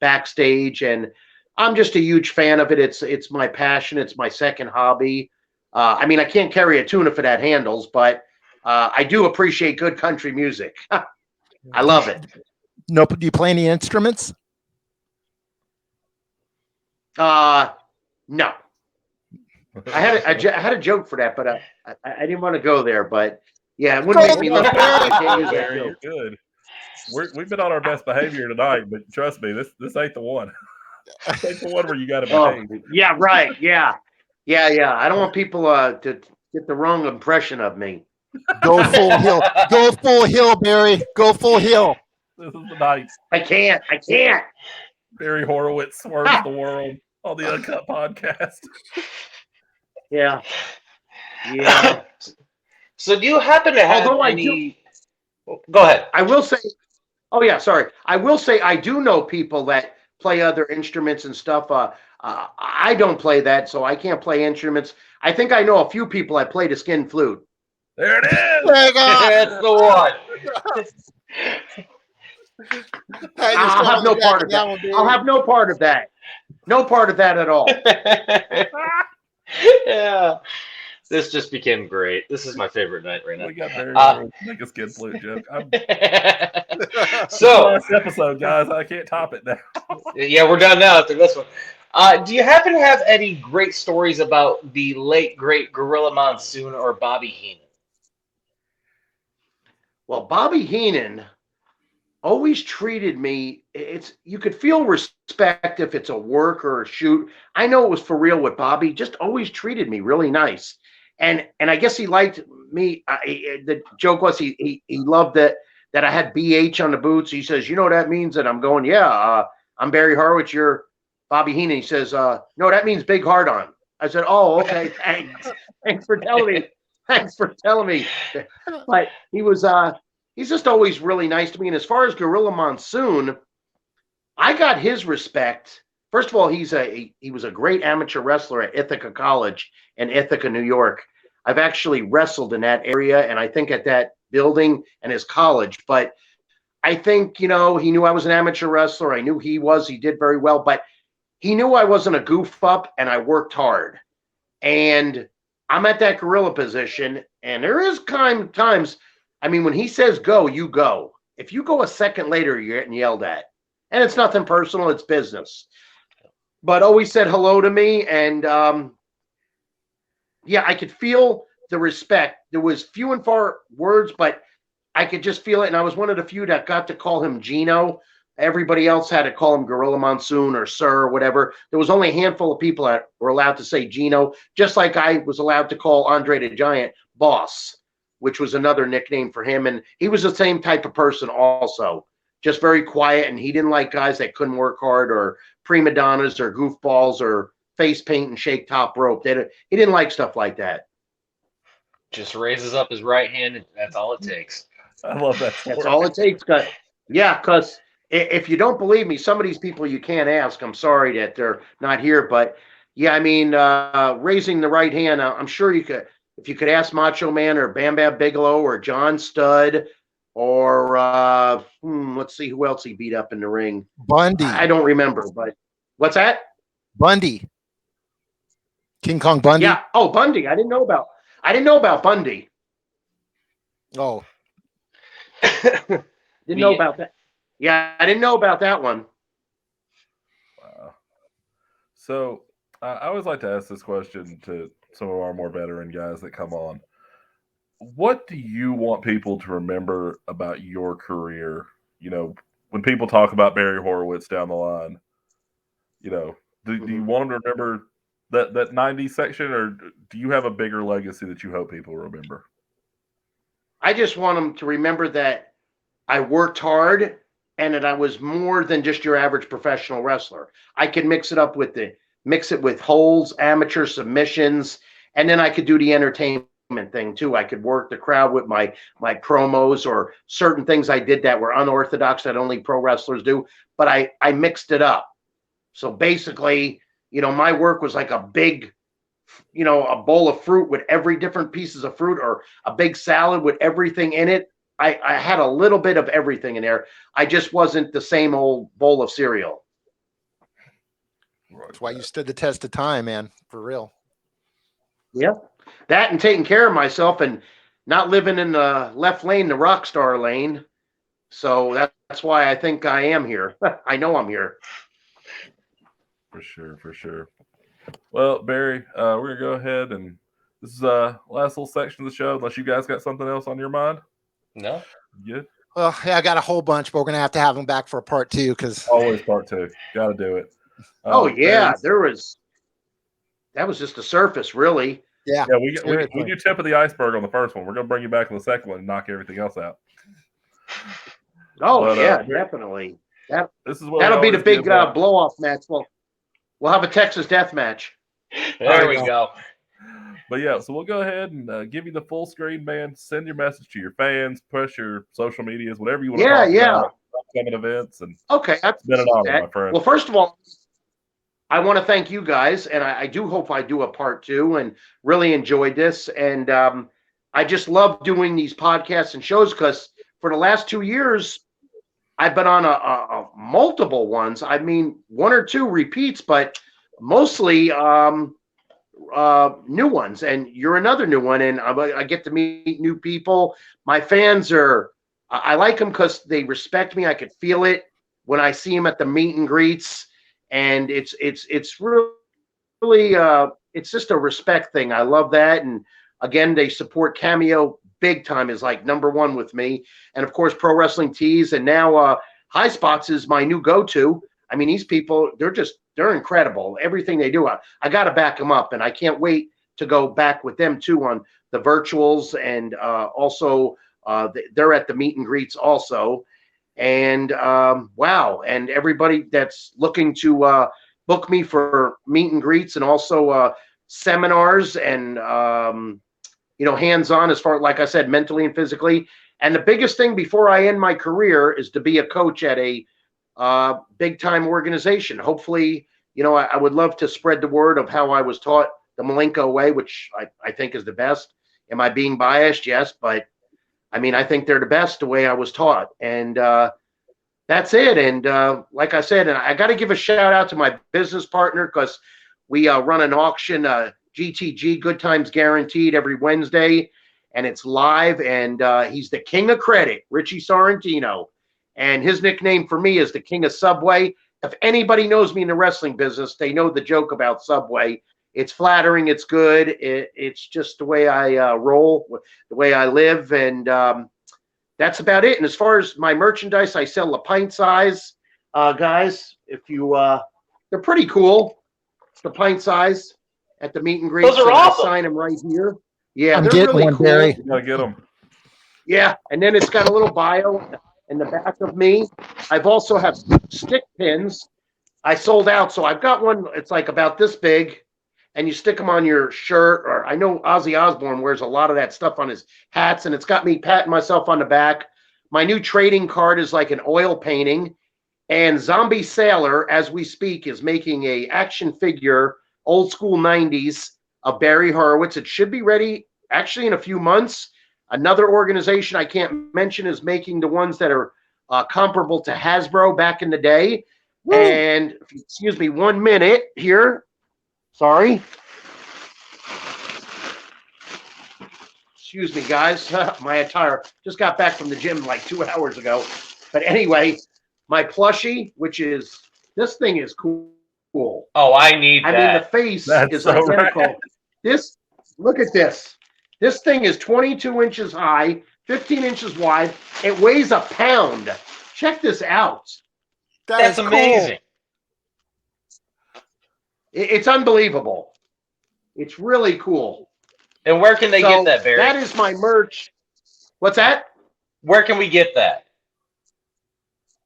backstage, and I'm just a huge fan of it. It's my passion. It's my second hobby. I mean, I can't carry a tune if it had handles, but I do appreciate good country music. I love it. No, do you play any instruments? No. I had a joke for that, but I didn't want to go there. But yeah, it wouldn't make me look bad. You're good. We've been on our best behavior tonight, but trust me, this ain't the one. This ain't the one where you got to behave. Yeah, right. Yeah. I don't want people to get the wrong impression of me. Go full hill. Go full hill, Barry. Go full hill. This is the night. I can't. Barry Horowitz swerves the world on the Uncutt podcast. Yeah. So do you happen to have any... Go ahead. I will say... Oh, yeah, sorry. I will say I do know people that play other instruments and stuff. I don't play that, so I can't play instruments. I think I know a few people that play the skin flute. There it is! That's the one. I'll have no part of that. I'll have no part of that. No part of that at all. Yeah. This just became great. This is my favorite night right now. We got Barry make a skin flute joke. So last episode, guys, I can't top it now. Yeah, we're done now after this one. Do you happen to have any great stories about the late great Gorilla Monsoon or Bobby Heenan? Well, Bobby Heenan always treated me. You could feel respect if it's a work or a shoot. I know it was for real with Bobby. Just always treated me really nice, and I guess he liked me. The joke was he loved that I had BH on the boots. He says, you know what that means? And I'm going, yeah. I'm Barry Horowitz. You're Bobby Heenan. He says, no, that means big hard on. I said, oh, okay, thanks. Thanks for telling me. Thanks for telling me. But he was he's just always really nice to me. And as far as Gorilla Monsoon, I got his respect. First of all, he was a great amateur wrestler at Ithaca College in Ithaca, New York. I've actually wrestled in that area, and I think at that building and his college. But I think, he knew I was an amateur wrestler. I knew he did very well, but he knew I wasn't a goof up, and I worked hard. And I'm at that gorilla position, and there is times, when he says go, you go. If you go a second later, you're getting yelled at. And it's nothing personal, it's business. But always said hello to me, and I could feel the respect. There was few and far words, but I could just feel it, and I was one of the few that got to call him Gino. Everybody else had to call him Gorilla Monsoon or Sir or whatever. There was only a handful of people that were allowed to say Gino, just like I was allowed to call Andre the Giant Boss, which was another nickname for him. And he was the same type of person also, just very quiet, and he didn't like guys that couldn't work hard or prima donnas or goofballs or face paint and shake top rope. He didn't like stuff like that. Just raises up his right hand, and that's all it takes. I love that. That's all it takes. Because if you don't believe me, some of these people you can't ask. I'm sorry that they're not here, but raising the right hand. I'm sure you could, if you could ask Macho Man or Bam Bam Bigelow or John Studd or let's see who else he beat up in the ring. Bundy. I don't remember, but what's that? Bundy. King Kong Bundy. Yeah. Oh, Bundy. I didn't know about Bundy. Oh. Didn't know about that. Yeah, I didn't know about that one. Wow. So I always like to ask this question to some of our more veteran guys that come on. What do you want people to remember about your career? When people talk about Barry Horowitz down the line, do you want them to remember that 90s section, or do you have a bigger legacy that you hope people remember? I just want them to remember that I worked hard and that I was more than just your average professional wrestler. I could mix it with holds, amateur submissions, and then I could do the entertainment thing too. I could work the crowd with my promos or certain things I did that were unorthodox that only pro wrestlers do, but I mixed it up. So basically, my work was like a big, a bowl of fruit with every different pieces of fruit, or a big salad with everything in it. I had a little bit of everything in there. I just wasn't the same old bowl of cereal. That's why you stood the test of time, man, for real. Yeah. That and taking care of myself and not living in the left lane, the rock star lane. So that's why I think I am here. I know I'm here. For sure. Well, Barry, we're going to go ahead, and this is last little section of the show, unless you guys got something else on your mind. No. Good. Well, yeah, I got a whole bunch, but we're going to have him back for a part 2. Always part 2. Got to do it. Yeah, that was just the surface, really. Yeah, we do tip of the iceberg on the first one. We're going to bring you back on the second one and knock everything else out. Definitely. That'll be the big blow-off match. We'll have a Texas death match. There we go. But so we'll go ahead and give you the full screen, man. Send your message to your fans, push your social medias, whatever you want to talk about, upcoming events. And okay, it's been an honor, my friend. Well, first of all, I want to thank you guys, and I do hope I do a part 2 and really enjoyed this. And I just love doing these podcasts and shows because for the last 2 years, I've been on a multiple ones. I mean, 1 or 2 repeats, but mostly new ones. And you're another new one, and I get to meet new people. My fans I like them because they respect me. I could feel it when I see them at the meet and greets. And it's really it's just a respect thing. I love that. And again, they support Cameo big time is like number one with me. And of course, Pro Wrestling Tees. And now High Spots is my new go-to. I mean, these people, they're incredible. Everything they do, I got to back them up. And I can't wait to go back with them too on the virtuals. And also they're at the meet and greets also. And wow. And everybody that's looking to book me for meet and greets and also seminars and, hands-on as far, like I said, mentally and physically. And the biggest thing before I end my career is to be a coach at a big-time organization. Hopefully, I would love to spread the word of how I was taught the Malenko way, which I think is the best. Am I being biased? Yes, but I mean, I think they're the best the way I was taught. And that's it. And like I said, and I got to give a shout out to my business partner because we run an auction, GTG, Good Times Guaranteed, every Wednesday, and it's live. And he's the king of credit, Richie Sorrentino. And his nickname for me is the king of Subway. If anybody knows me in the wrestling business, they know the joke about Subway. It's flattering. It's good. It's just the way I roll, the way I live. And that's about it. And as far as my merchandise, I sell the pint size, guys. If you, they're pretty cool. It's the pint size at the meet and greet. Those are awesome. I sign them right here. Yeah, I'm they're getting really one, cool. Barry. You gotta get them. Yeah, and then it's got a little bio in the back of me. I've also have stick pins. I sold out, so I've got one. It's like about this big, and you stick them on your shirt. Or I know Ozzy Osbourne wears a lot of that stuff on his hats, and it's got me patting myself on the back. My new trading card is like an oil painting, and Zombie Sailor, as we speak, is making a action figure, old school 90s, of Barry Horowitz. It should be ready actually in a few months. Another organization I can't mention is making the ones that are comparable to Hasbro back in the day. Woo. And excuse me 1 minute here. Sorry. Excuse me, guys. My attire. Just got back from the gym like 2 hours ago. But anyway, my plushie, which is, this thing is cool. Oh, I need that. I mean, the face That's is so identical. right. This, look at this. This thing is 22 inches high, 15 inches wide. It weighs a pound. Check this out. That's amazing. It's unbelievable. It's really cool. And where can they get that, Barry? That is my merch. What's that? Where can we get that?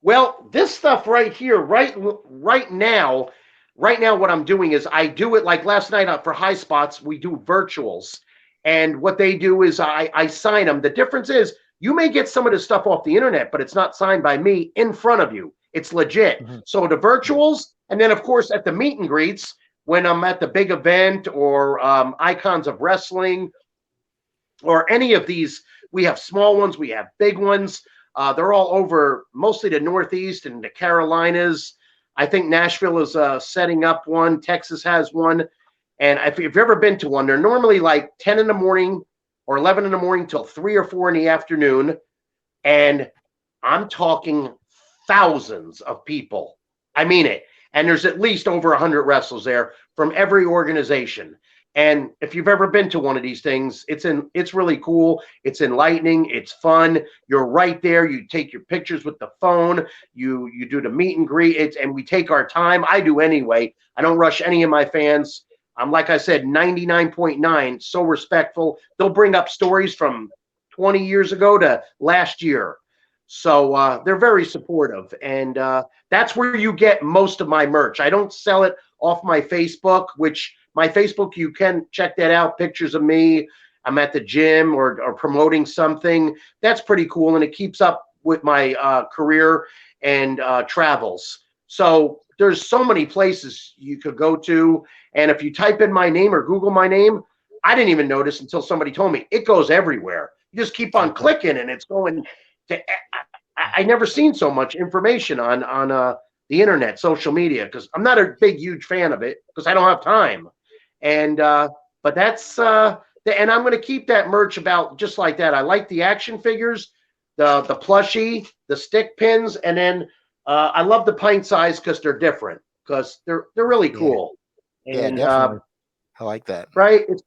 Well, this stuff right here, right now, what I'm doing is I do it like last night for High Spots, we do virtuals. And what they do is I sign them. The difference is you may get some of this stuff off the internet, but it's not signed by me in front of you. It's legit. Mm-hmm. So the virtuals, and then, of course, at the meet and greets, when I'm at the big event or Icons of Wrestling or any of these, we have small ones, we have big ones. They're all over mostly the Northeast and the Carolinas. I think Nashville is setting up one. Texas has one. And if you've ever been to one, they're normally like 10 in the morning or 11 in the morning till 3 or 4 in the afternoon. And I'm talking thousands of people. I mean it. And there's at least over 100 wrestlers there from every organization. And if you've ever been to one of these things, it's really cool. It's enlightening. It's fun. You're right there. You take your pictures with the phone. You do the meet and greet. And we take our time. I do anyway. I don't rush any of my fans. I'm, like I said, 99.9, so respectful. They'll bring up stories from 20 years ago to last year. So they're very supportive. And that's where you get most of my merch. I don't sell it off my Facebook, which my Facebook, you can check that out. Pictures of me. I'm at the gym or promoting something. That's pretty cool. And it keeps up with my career and travels. So there's so many places you could go to. And if you type in my name or Google my name, I didn't even notice until somebody told me. It goes everywhere. You just keep on clicking and it's going to – I never seen so much information on the internet, social media, because I'm not a big, huge fan of it because I don't have time. And but that's and I'm going to keep that merch about just like that. I like the action figures, the plushie, the stick pins, and then I love the pint size because they're different, because they're really cool. Yeah, And definitely. I like that. right? It's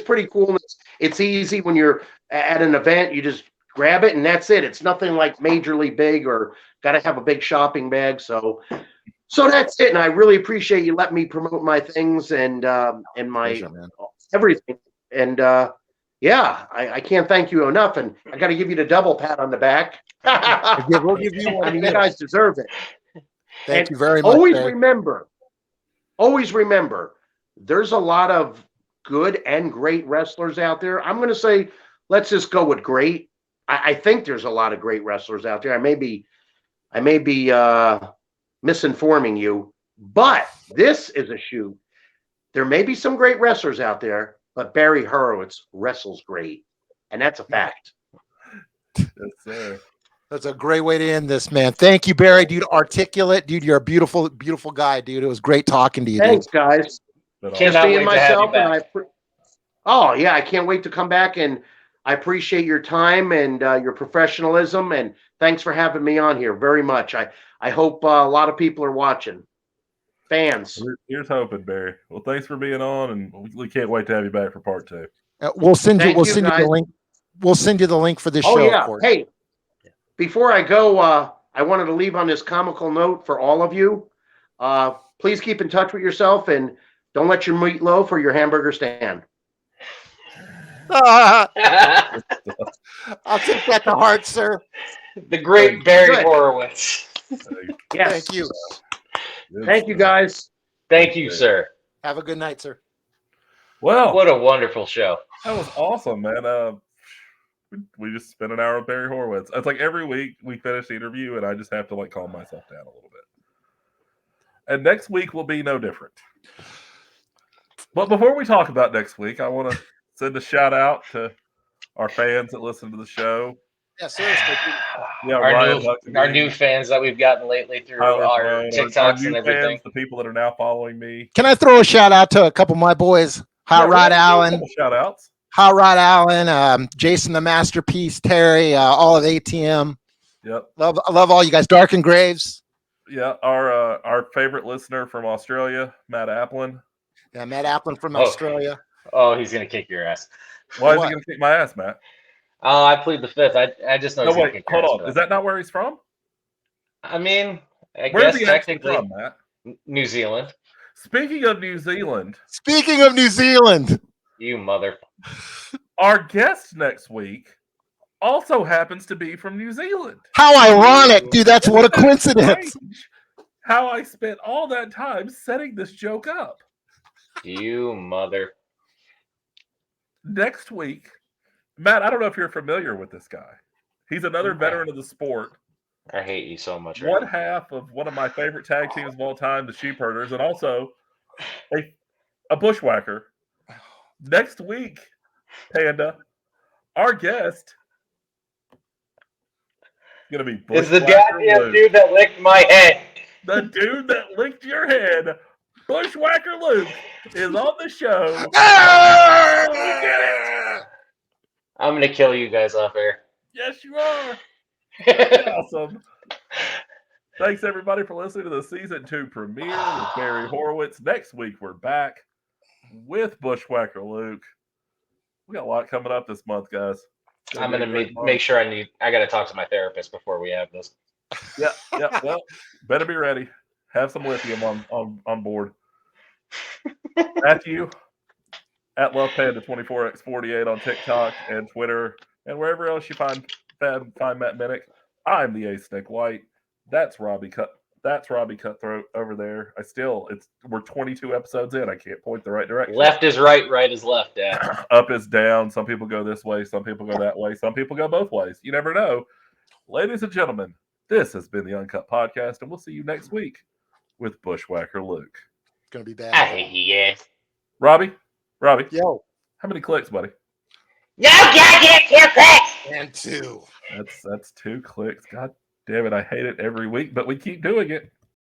pretty cool. It's easy when you're at an event. You just grab it and that's it. It's nothing like majorly big or got to have a big shopping bag. So that's it. And I really appreciate you letting me promote my things and my Pleasure, man. everything. And yeah, I can't thank you enough. And I got to give you the double pat on the back. We'll give you one. I mean, you guys deserve it. Thank And you very much. Always Barry. remember, there's a lot of good and great wrestlers out there. I'm going to say, let's just go with great. I think there's a lot of great wrestlers out there. I may be misinforming you, but this is a shoot. There may be some great wrestlers out there, but Barry Horowitz wrestles great, and that's a fact. Yes, sir. That's a great way to end this, man. Thank you, Barry, dude. Articulate, dude. You're a beautiful, beautiful guy, dude. It was great talking to you. Thanks, dude. guys. But Can't Just wait being to have you myself, and back. oh yeah, I can't wait to come back, and I appreciate your time and your professionalism, and thanks for having me on here very much. I hope a lot of people are watching. Fans. Here's hoping, Barry. Well, thanks for being on, and we can't wait to have you back for part 2. We'll send you. Thank We'll you, send you guys. the link. We'll send you the link for this Oh show. yeah. Of course. Hey, before I go, I wanted to leave on this comical note for all of you. Please keep in touch with yourself and don't let your meatloaf or your hamburger stand. I'll take that to heart, sir. The great Barry Good. Horowitz. Yes. Thank you. Thank you, guys. Thank you, sir. Have a good night, sir. Well, What a wonderful show. that was awesome, man. We just spent an hour with Barry Horowitz. It's like every week we finish the interview, and I just have to like calm myself down a little bit. And next week will be no different. But before we talk about next week, I want to send a shout out to our fans that listen to the show. Yeah, seriously. Yeah, Our Ryan new, Huckabee, our new fans that we've gotten lately through Tyler our Throne, our TikToks new and everything. fans, the people that are now following me. Can I throw a shout out to a couple of my boys? Hot Rod Allen. Shout outs. Hot Rod Allen, Jason the Masterpiece, Terry, all of ATM. Yep. I love all you guys. Dark and Graves. Yeah, our favorite listener from Australia, Matt Applin. Yeah, Matt Applin from Oh. Australia. Oh, he's going to kick your ass. Why is What? he going to kick my ass, Matt? Oh, I plead the fifth. I just know No, he's going to wait, kick your hold ass. on. Is that not where he's from? I mean, I Where's guess he actually technically from, Matt? New Zealand. Speaking of New Zealand, Speaking of New Zealand, You mother. our guest next week also happens to be from New Zealand. how ironic, dude. That's what a Isn't that coincidence. strange how I spent all that time setting this joke up. You mother. Next week, Matt, I don't know if you're familiar with this guy. He's another veteran of the sport. I hate you so much. One Right half of one of my favorite tag teams of all time, the Sheepherders, and also a bushwhacker. Next week, Panda, our guest is going to be It's the Bushwhacker goddamn Luke. dude that licked my head. The dude that licked your head, Bushwhacker Luke, is on the show. We did it! I'm going to kill you guys off air. Yes, you are. Awesome. Thanks, everybody, for listening to the Season 2 premiere with Barry Horowitz. Next week, we're back with Bushwhacker Luke. We got a lot coming up this month, guys. I'm going to make sure I got to talk to my therapist before we have this. Yeah. Well, better be ready. Have some lithium on board. Matthew, at LovePanda24x48 on TikTok and Twitter and wherever else you find Matt Minnick. I'm the Ace Nick White. That's Robbie Cutthroat over there. We're 22 episodes in. I can't point the right direction. Left is right, right is left, Dad. Up is down. Some people go this way. Some people go that way. Some people go both ways. You never know. Ladies and gentlemen, this has been the Uncutt Podcast, and we'll see you next week with Bushwhacker Luke. It's gonna be I bad. hate you guys. Robbie, Yo, how many clicks, buddy? No goddamn kill clicks! and 2. That's 2 clicks. God damn it, I hate it every week, but we keep doing it.